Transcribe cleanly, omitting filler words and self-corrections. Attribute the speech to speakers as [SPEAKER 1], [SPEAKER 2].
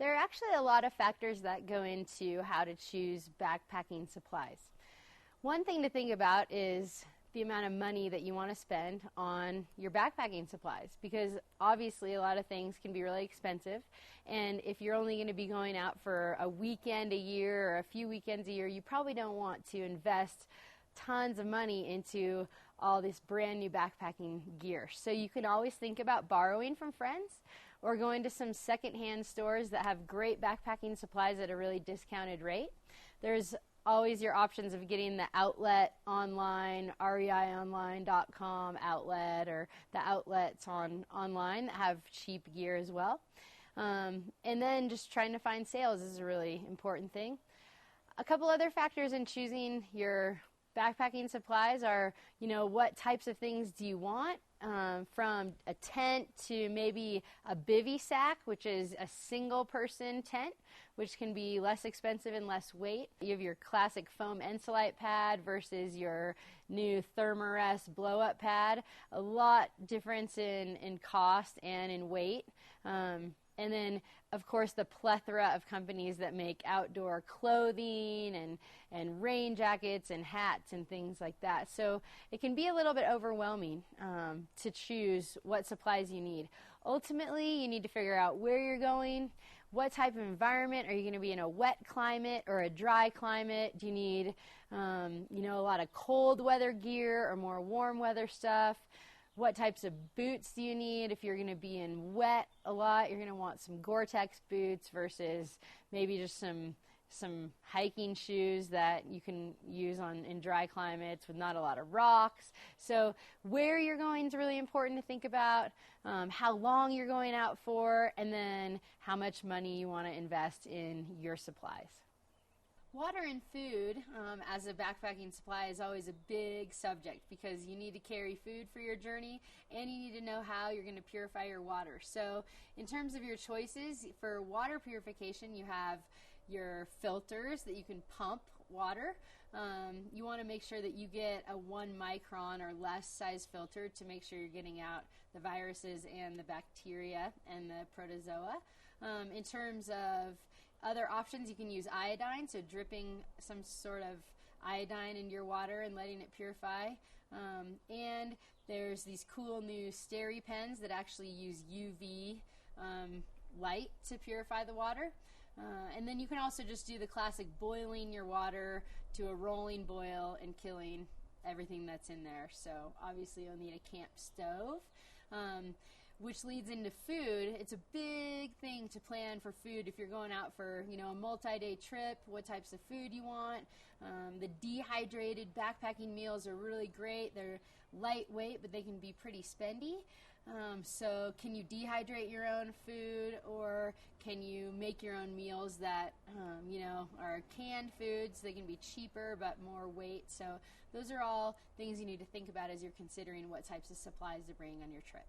[SPEAKER 1] There are actually a lot of factors that go into how to choose backpacking supplies. One thing to think about is the amount of money that you want to spend on your backpacking supplies, because obviously a lot of things can be really expensive, and if you're only going to be going out for a weekend a year or a few weekends a year, you probably don't want to invest tons of money into all this brand new backpacking gear. So you can always think about borrowing from friends or going to some secondhand stores that have great backpacking supplies at a really discounted rate. There's always your options of getting the outlet online, reionline.com outlet, or the outlets online that have cheap gear as well. And then just trying to find sales is a really important thing. A couple other factors in choosing your backpacking supplies are, what types of things do you want? From a tent to maybe a bivy sack, which is a single person tent, which can be less expensive and less weight. You have your classic foam Ensolite pad versus your new Thermarest blow up pad. A lot difference in cost and in weight. And then, of course, the plethora of companies that make outdoor clothing and rain jackets and hats and things like that. So it can be a little bit overwhelming to choose what supplies you need. Ultimately, you need to figure out where you're going, what type of environment. Are you going to be in a wet climate or a dry climate? Do you need, a lot of cold weather gear or more warm weather stuff? What types of boots do you need? If you're going to be in wet a lot, you're going to want some Gore-Tex boots versus maybe just some hiking shoes that you can use in dry climates with not a lot of rocks. So where you're going is really important to think about, how long you're going out for, and then how much money you want to invest in your supplies. Water and food as a backpacking supply is always a big subject because you need to carry food for your journey and you need to know how you're going to purify your water. So in terms of your choices for water purification, you have your filters that you can pump water. You want to make sure that you get a 1 micron or less size filter to make sure you're getting out the viruses and the bacteria and the protozoa. In terms of other options, you can use iodine, so dripping some sort of iodine in your water and letting it purify. And there's these cool new SteriPens that actually use UV light to purify the water. And then you can also just do the classic boiling your water to a rolling boil and killing everything that's in there. So obviously you'll need a camp stove. Which leads into food. It's a big thing to plan for food if you're going out for, a multi-day trip, what types of food you want. The dehydrated backpacking meals are really great. They're lightweight, but they can be pretty spendy. So can you dehydrate your own food, or can you make your own meals that, are canned foods? They can be cheaper but more weight. So those are all things you need to think about as you're considering what types of supplies to bring on your trip.